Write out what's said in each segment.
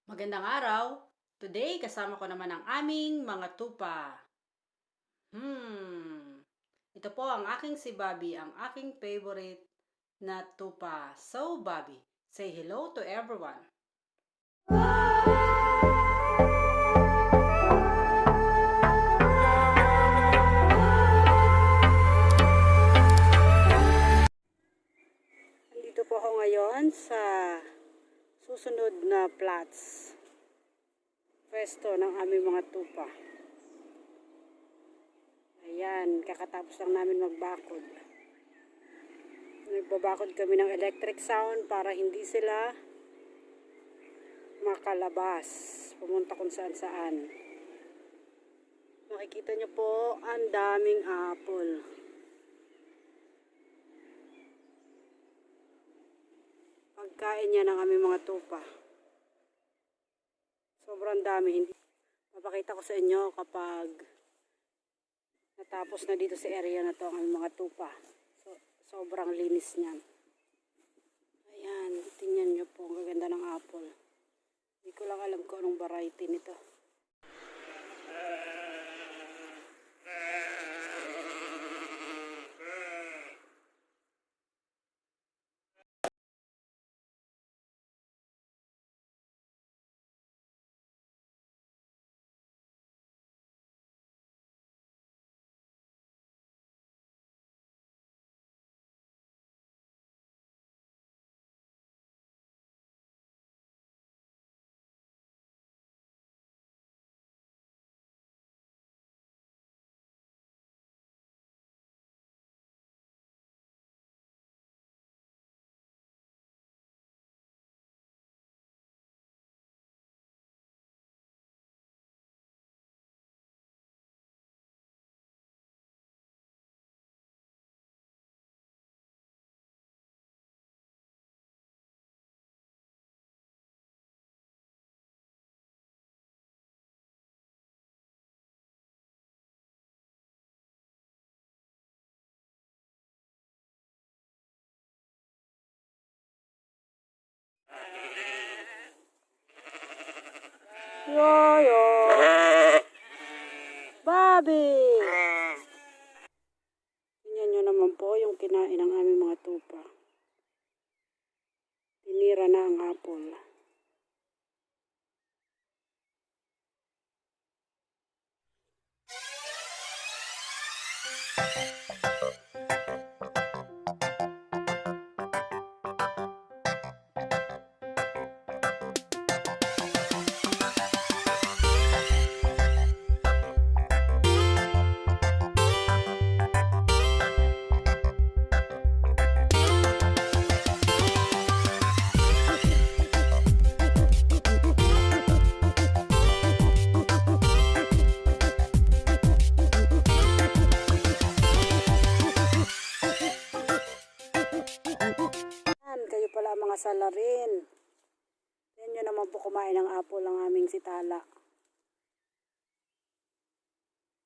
Magandang araw! Today, kasama ko naman ang aming mga tupa. Ito po ang aking si Bobby, ang aking favorite na tupa. So, Bobby, say hello to everyone. Andito po ako ngayon sa susunod na plots. Pwesto ng aming mga tupa. Ayan, kakatapos lang namin magbakod. Nagbabakod kami ng electric sound para hindi sila makalabas, pumunta kung saan saan. Makikita nyo po, ang daming apple. Pagkain niya ng aming mga tupa. Sobrang dami. Hindi mapakita ko sa inyo kapag natapos na dito sa area na to ang aming mga tupa. Sobrang linis niyan. Ayan, tingnan nyo po, ang gaganda ng apple. Hindi ko lang alam kung anong variety nito. Yoyo! Bobby! Tingnan nyo naman po yung kinain ng aming mga tupa. Tinira na ang apple. Kayo pala ang mga salarin. Yan nyo naman po kumain ng apple ang aming si Tala.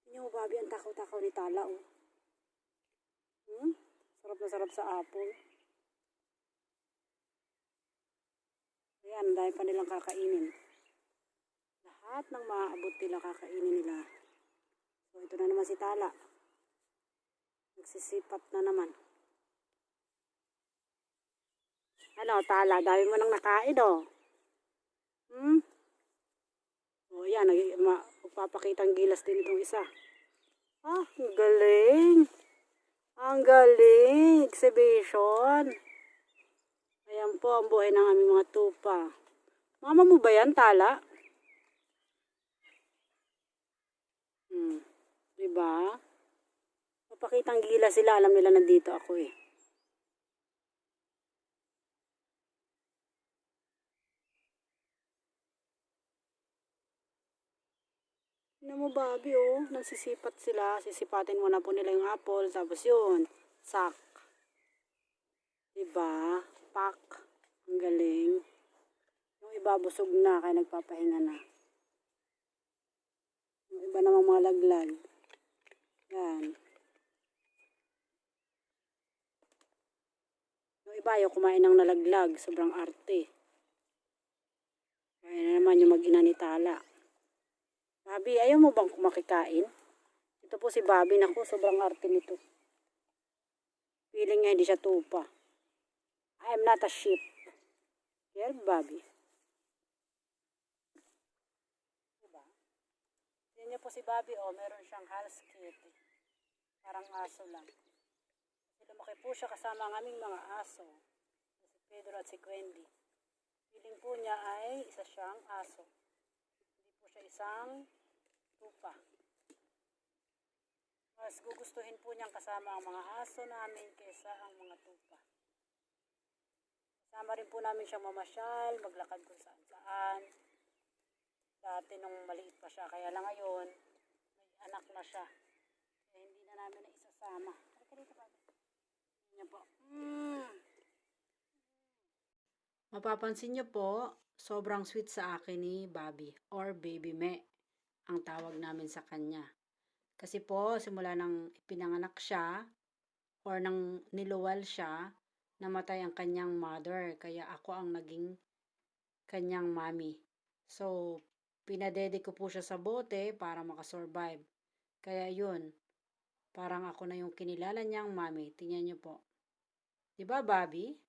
Tingnan mo, Bobby, ang takaw-takaw ni Tala, oh. Sarap na sarap sa apple. Ayan, ang dahil pa nilang kakainin. Lahat ng maaabot nila kakainin nila. So, ito na naman si Tala. Nagsisipat na naman. Ano, Tala, dahil mo nang nakain, oh. O, yan, magpapakitang gilas din itong isa. Ah, ang galing. Ang galing. Exhibition. Ayan po ang buhay ng aming mga tupa. Mama mo ba yan, Tala? Diba? Papakitang gilas sila. Alam nila nandito ako eh. Tignan mo, Bobby, oh. Nagsisipat sila. Sisipatin mo na po nila yung apple. Tapos yun, sak. Diba? Pak. Ang galing. Yung iba busog na, kaya nagpapahinga na. Yung iba namang mga laglag. Yan. Yung iba ayaw kumain ng nalaglag. Sobrang arte. Kaya naman naman yung mag-ina ni Tala. Bobby, ayaw mo bang makikain? Ito po si Bobby. Naku, sobrang arte nito. Feeling niya hindi siya tupa. I am not a sheep. Here, Bobby. Diba? Tignan niyo po si Bobby, oh, meron siyang husky. Parang aso lang. Kasi lumaki po siya kasama ang aming mga aso. Si Pedro at si Wendy. Feeling po niya ay isa siyang aso. Hindi po siya isang tupa. Mas gugustuhin po niyang kasama ang mga aso namin kaysa ang mga tupa. Kasama rin po namin siyang mamasyal, maglakad kung saan saan. Dati nung maliit pa siya, kaya lang ngayon, may anak na siya. Kaya hindi na namin na isasama. Yan po. Mapapansin niyo po, sobrang sweet sa akin ni Bobby or Baby Me ang tawag namin sa kanya. Kasi po, simula nang pinanganak siya or nang niluwal siya, namatay ang kanyang mother. Kaya ako ang naging kanyang mommy. So, pinadede ko po siya sa bote para makasurvive. Kaya yun, parang ako na yung kinilala niyang mommy. Tingnan niyo po. Diba, Bobby?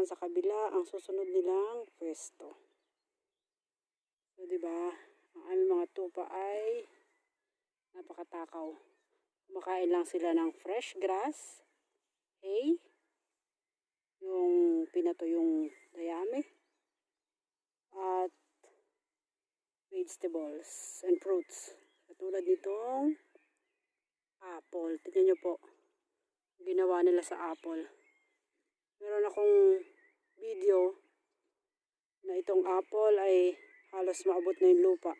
Sa kabila ang susunod nilang pwesto. So, diba, ang aming mga tupa ay napakatakaw. Kumakain lang sila ng fresh grass, hay, yung pinato yung dayami, at vegetables and fruits. Katulad tingnan nyo po. Ginawa nila sa apple. Meron akong video na itong apple ay halos maabot na yung lupa.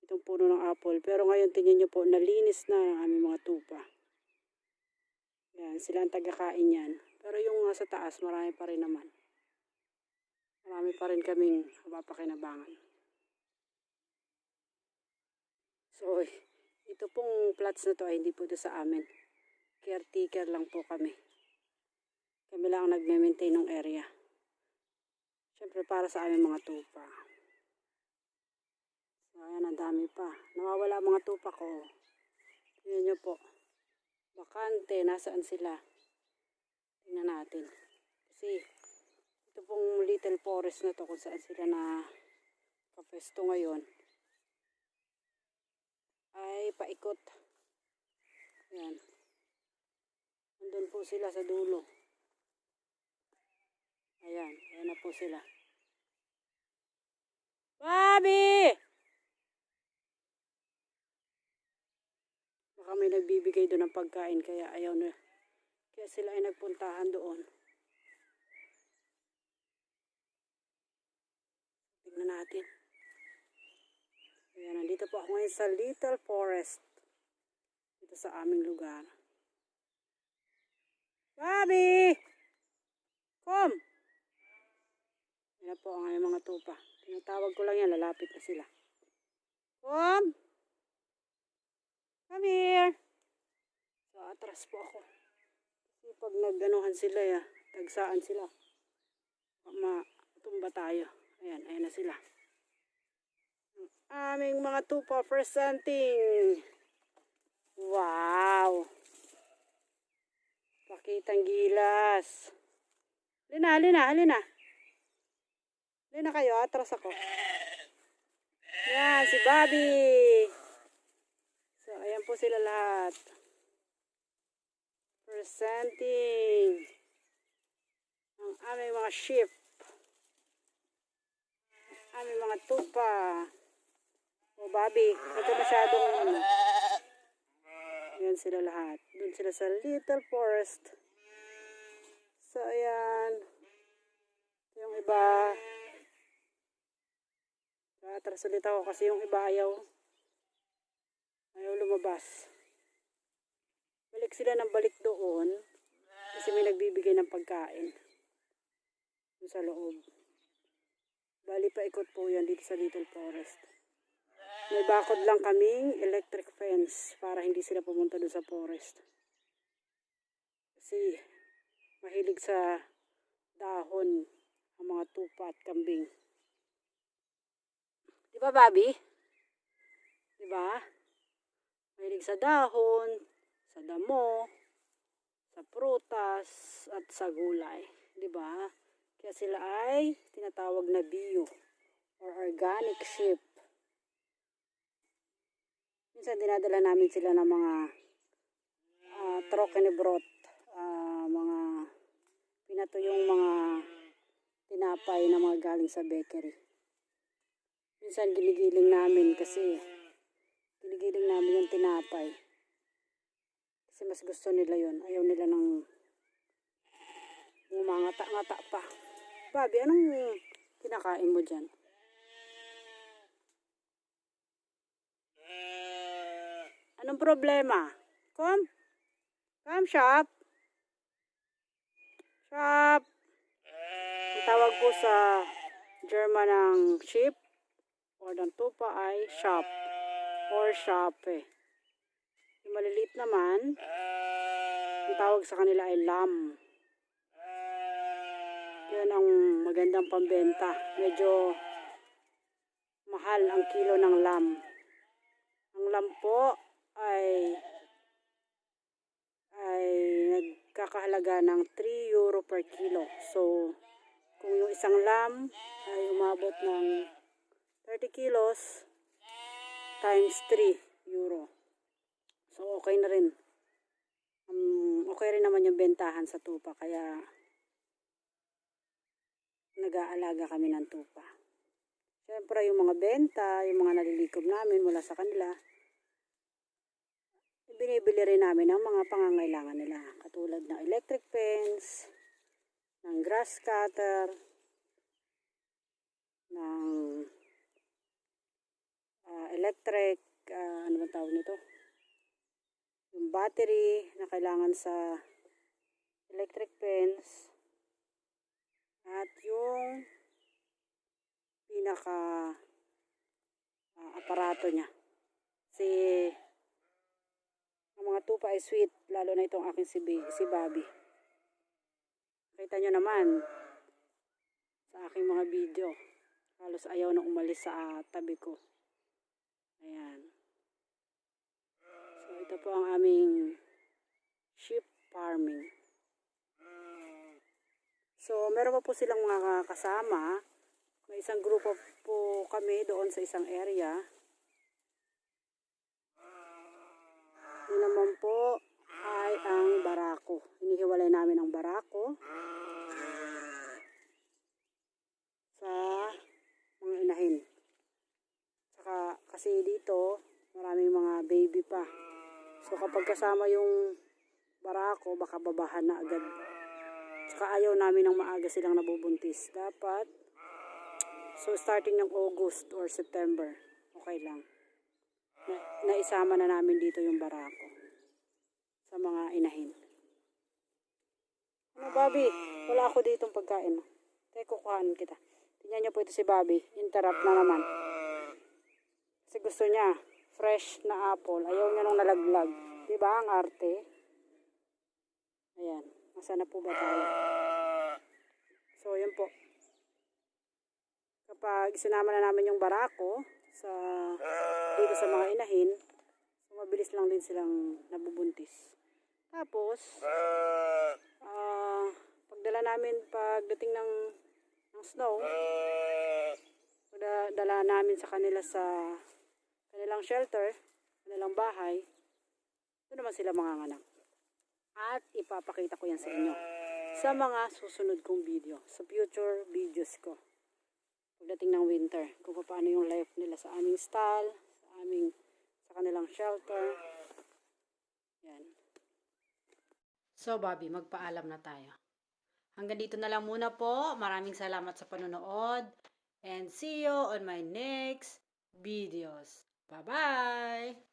Itong puno ng apple. Pero ngayon tingnan nyo po, nalinis na ang aming mga tupa. Yan, sila ang tagakain yan. Pero yung sa taas, marami pa rin naman. Marami pa rin kaming mapapakinabangan. So, ito pong plots na to ay hindi po ito sa amin. Caretaker lang po kami. Kami lang ang nagme-maintain ng area. Siyempre para sa aming mga tupa. So, ayan, ang dami pa. Nawawala ang mga tupa ko. Tingnan nyo po. Bakante, nasaan sila? Tingnan natin. Kasi, ito pong little forest na to kung saan sila na kapesto ngayon. Ay, paikot. Ayan. Nandun po sila sa dulo. Ayan, ayan na po sila. Bobby! Baka may nagbibigay doon ng pagkain kaya ayaw na. Kaya sila ay nagpuntahan doon. Tingnan natin. Ayan, nandito po ako ngayon sa Little Forest. Dito sa aming lugar. Bobby! Come! Ayan po ang aming mga tupa. Tinatawag ko lang yan, lalapit na sila. Come! Come here! So, atras po ako. Kasi pag nagganuhan sila, tagsaan sila. Matumba tayo. Ayan, ayan na sila. Ang aming mga tupa presenting. Wow! Pakitang gilas. Halina, halina, halina. Halina kayo, atras ako. Yan, si Bobby. So, ayan po sila lahat. Presenting ang aming mga sheep. Ang aming mga tupa. O, Bobby, ito masyadong ano. Ayan sila lahat. Doon sila sa Little Forest. So, ayan. Yung iba. Atras ulit ako kasi yung iba ayaw lumabas. Balik sila ng balik doon kasi may nagbibigay ng pagkain doon sa loob. Bali pa ikot po yan dito sa Little Forest. May bakod lang kaming electric fence para hindi sila pumunta doon sa forest. Kasi mahilig sa dahon ang mga tupa at kambing. Diba, Bobby? Diba? Mahilig sa dahon, sa damo, sa prutas, at sa gulay. Diba? Kaya sila ay tinatawag na bio or organic sheep. Minsan dinadala namin sila ng mga trokenibrot, mga pinatuyong mga tinapay na mga galing sa bakery. Minsan ginigiling namin kasi ginigiling namin yung tinapay. Kasi mas gusto nila yun. Ayaw nila ng ngata-ngata pa. Bobby, anong kinakain mo dyan? Anong problema? Come? Come, shop. Shop. Ang tawag po sa German ng sheep or ng tupa ay shop or shape. Yung maliliit naman, ang tawag sa kanila ay lamb. Yan ang magandang pambenta. Medyo mahal ang kilo ng lamb. Ang lamb po ay nagkakahalaga ng 3 euro per kilo. So, kung yung isang lamb ay umabot ng 30 kilos times 3 euro. So, okay na rin. Okay rin naman yung bentahan sa tupa. Kaya, nag-aalaga kami ng tupa. Siyempre, yung mga benta, yung mga nalilikom namin mula sa kanila, binibili rin namin ang mga pangangailangan nila. Katulad ng electric fence, ng grass cutter, ng electric, ano ba tawag nito? Yung battery na kailangan sa electric fence, at yung pinaka aparato niya. Kasi ang mga tupa ay sweet, lalo na itong aking si Bobby. Kita nyo naman sa aking mga video, halos ayaw na umalis sa tabi ko. Ayan. So ito po ang aming sheep farming. So meron pa po silang mga kasama. May isang grupo po kami doon sa isang area. Yun naman po ay ang barako. Hinihiwalay namin ang barako sa mga inahin. Saka kasi dito maraming mga baby pa. So kapag kasama yung barako, baka babahan na agad. Saka ayaw namin ng maaga silang nabubuntis. Dapat, so starting ng August or September, okay lang. Naisama na namin dito yung barako sa mga inahin. Ano, Bobby? Wala ako ditong pagkain. Teka, kukuhanin kita. Tingnan niyo po ito si Bobby. Interrupt na naman. Kasi gusto niya fresh na apple. Ayaw niya nung nalaglag. Diba ang arte? Ayan. Nasaan na po ba tayo? So, yun po. Kapag sinama na namin yung barako dito sa mga inahin, so mabilis lang din silang nabubuntis. Tapos, pagdala namin pagdating ng snow, dala namin sa kanila sa kanilang shelter, kanilang bahay, doon naman sila manganganak. At ipapakita ko yan sa inyo sa mga susunod kong video, sa future videos ko. Pagdating ng winter, kung paano yung life nila sa aming stall, sa kanilang shelter. Yan. So, Bobby, magpaalam na tayo. Hanggang dito na lang muna po. Maraming salamat sa panonood. And see you on my next videos. Bye-bye!